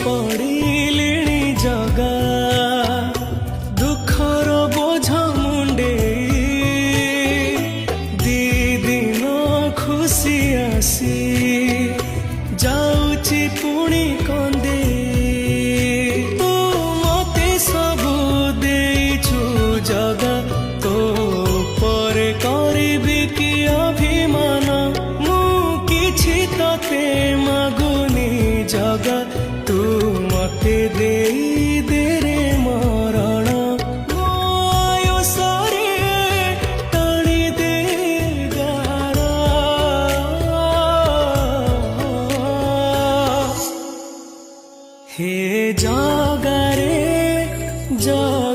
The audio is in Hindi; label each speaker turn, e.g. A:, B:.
A: पड़िलिणी जगा दुखर बोझ मुंडे दी दिन खुशी आसी जाऊची पुणी कंदे तू मते सबू देइछु जगा तो पर करिबी कि अभिमान मु किछि तते मागुनी जगा तू मते देई दे रे मरण मो आयुषरे टाणी दे गारा हे जगा रे जगा।